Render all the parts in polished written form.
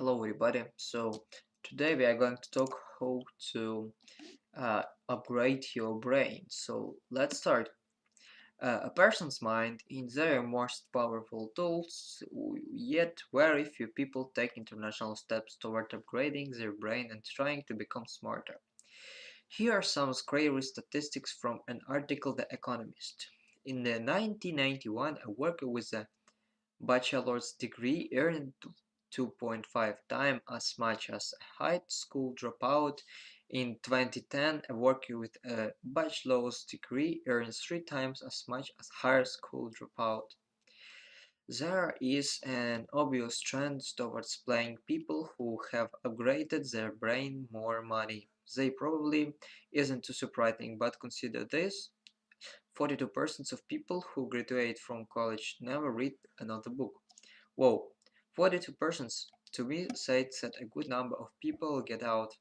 Hello everybody. So today we are going to talk how to upgrade your brain. So let's start. A person's mind is their most powerful tools, yet very few people take international steps toward upgrading their brain and trying to become smarter. Here are some scary statistics from an article in The Economist. In the 1991, a worker with a bachelor's degree earned 2.5 times as much as a high school dropout. In 2010, a worker with a bachelor's degree earns 3 times as much as high school dropout. There is an obvious trend towards paying people who have upgraded their brain more money. They probably isn't too surprising, but consider this. 42% of people who graduate from college never read another book. Whoa, 42% to me says that a good number of people get out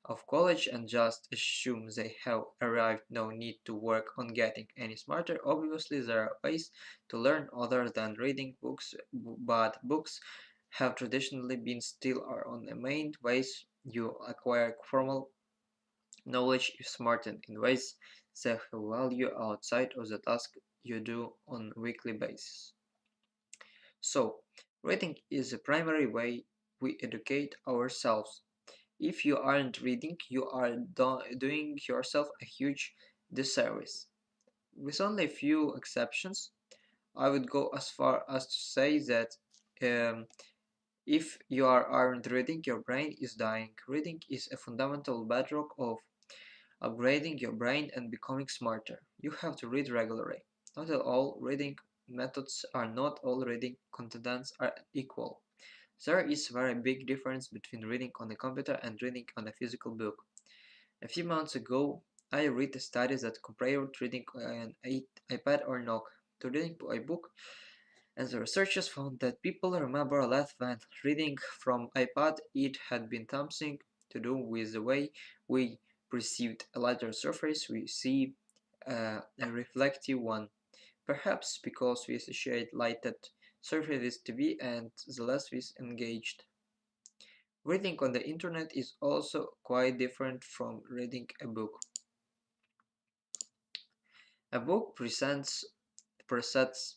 of college and just assume they have arrived, no need to work on getting any smarter. Obviously, there are ways to learn other than reading books, but books have traditionally been still are on the main ways you acquire formal knowledge is smartened in ways that have value outside of the task you do on a weekly basis. So, reading is the primary way we educate ourselves. If you aren't reading, you are doing yourself a huge disservice. With only a few exceptions, I would go as far as to say that um, if you aren't reading, your brain is dying. Reading is a fundamental bedrock of upgrading your brain and becoming smarter. You have to read regularly. Not all reading methods are not all reading contents are equal. There is a very big difference between reading on a computer and reading on a physical book. A few months ago, I read a study that compared reading on an iPad or Nook to reading a book, and the researchers found that people remember less when reading from iPad. It had been something to do with the way we perceived a lighter surface. We see a reflective one, perhaps because we associate lighted surface with TV and the less we engaged. Reading on the internet is also quite different from reading a book. A book presents, presents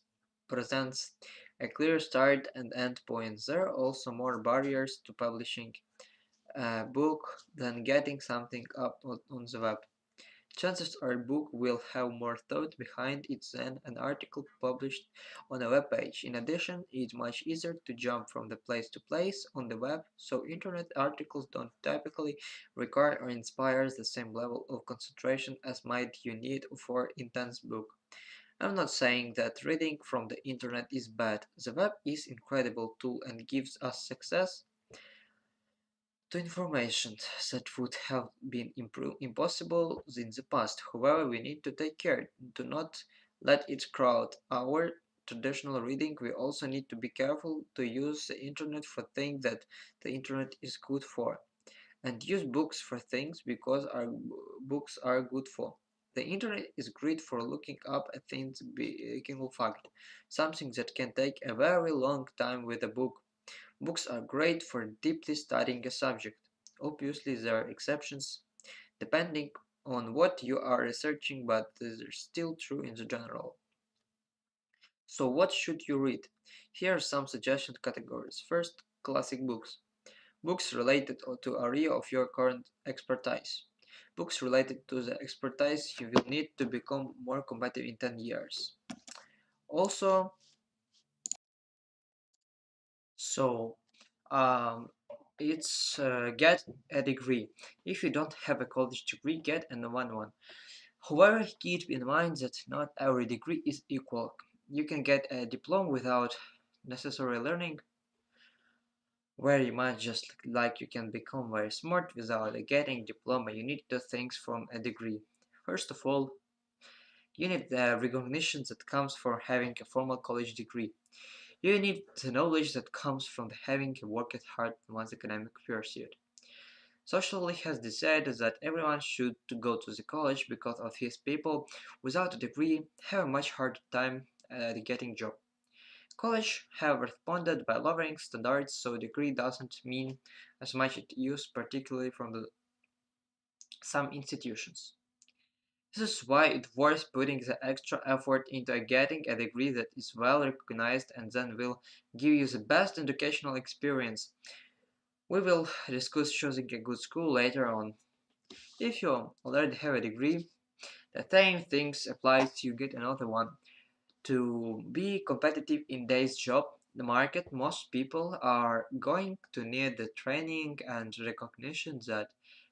a clear start and end point. There are also more barriers to publishing a book than getting something up on the web. Chances are a book will have more thought behind it than an article published on a web page. In addition, it's much easier to jump from the place to place on the web, so internet articles don't typically require or inspire the same level of concentration as might you need for intense book. I'm not saying that reading from the internet is bad. The web is an incredible tool and gives us access to information that would have been impossible in the past. However, we need to take care to not let it crowd our traditional reading. We also need to be careful to use the internet for things that the internet is good for, and use books for things because our books are good for. The internet is great for looking up a thing's single fact, something that can take a very long time with a book. Books are great for deeply studying a subject. Obviously, there are exceptions depending on what you are researching, but this is still true in the general. So, what should you read? Here are some suggestion categories. First, classic books. Books related to area of your current expertise. Books related to the expertise you will need to become more competitive in 10 years. Also, so um, it's get a degree. If you don't have a college degree, get another one. However, keep in mind that not every degree is equal. You can get a diploma without necessary learning very much, just like you can become very smart without getting diploma. You need two things from a degree. First of all, you need the recognition that comes from having a formal college degree. You need the knowledge that comes from having worked hard in one's academic pursuit. Socially has decided that everyone should to go to the college because of his people without a degree have a much harder time getting job. College have responded by lowering standards so degree doesn't mean as much it used, particularly from some institutions. This is why it's worth putting the extra effort into getting a degree that is well recognized and then will give you the best educational experience. We will discuss choosing a good school later on. If you already have a degree, the same things applies to you get another one. To be competitive in today's job the market, most people are going to need the training and recognition that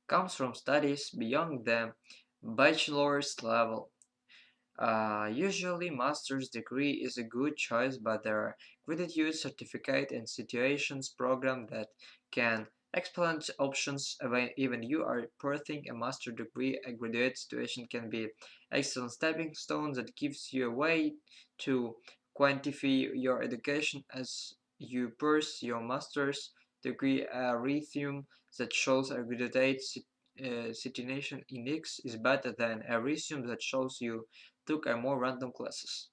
comes from studies beyond the bachelor's level. Usually, master's degree is a good choice, but there are gratitude certificate and situations program that can excellent options. Even you are pursuing a master degree, a graduate situation can be excellent stepping stone that gives you a way to quantify your education as you pursue your master's degree. A resume that shows a graduate citation index is better than a resume that shows you took a more random classes.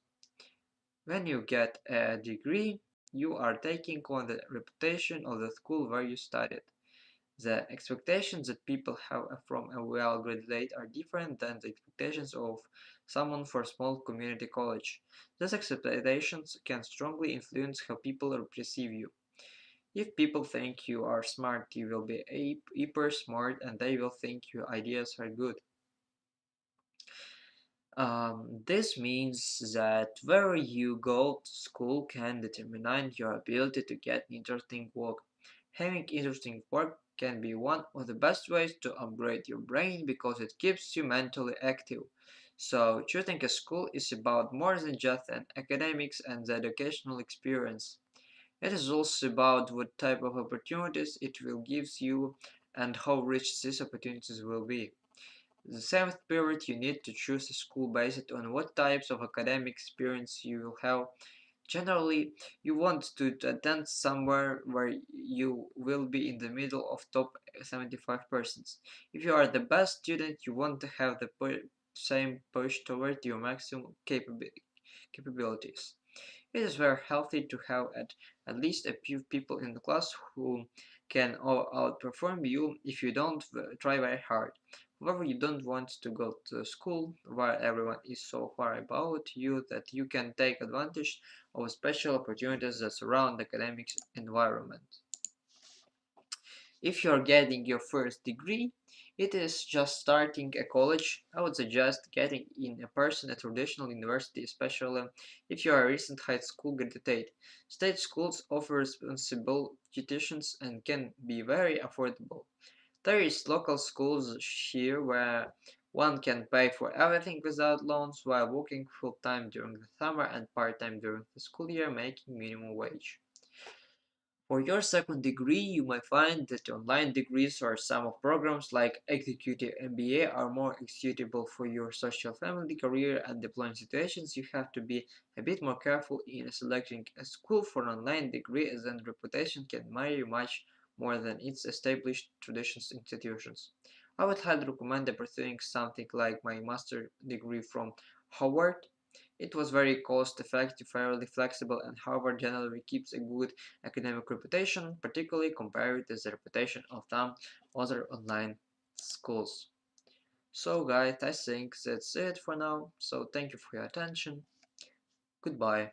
When you get a degree, you are taking on the reputation of the school where you studied. The expectations that people have from a well graduate are different than the expectations of someone for a small community college. These expectations can strongly influence how people perceive you. If people think you are smart, you will be hyper smart and they will think your ideas are good. This means that where you go to school can determine your ability to get interesting work. Having interesting work can be one of the best ways to upgrade your brain because it keeps you mentally active. So, choosing a school is about more than just an academics and the educational experience. It is also about what type of opportunities it will give you and how rich these opportunities will be. The same spirit you need to choose a school based on what types of academic experience you will have. Generally, you want to attend somewhere where you will be in the middle of top 75%. If you are the best student, you want to have the same push toward your maximum capabilities. It is very healthy to have at least a few people in the class who can outperform you if you don't try very hard. However, you don't want to go to school where everyone is so far above you that you can take advantage of special opportunities that surround the academic environment. If you're getting your first degree, it is just starting a college. I would suggest getting in a person at traditional university, especially if you are a recent high school graduate. State schools offer responsible tuitions and can be very affordable. There is local schools here where one can pay for everything without loans while working full time during the summer and part time during the school year, making minimum wage. For your second degree, you might find that online degrees or some of programs like Executive MBA are more suitable for your social family, career, and deployment situations. You have to be a bit more careful in selecting a school for an online degree, as then reputation can matter much more than its established traditions institutions. I would highly recommend pursuing something like my master degree from Howard. It was very cost effective, fairly flexible, and Harvard generally keeps a good academic reputation, particularly compared to the reputation of some other online schools. So guys, I think that's it for now. So thank you for your attention. Goodbye.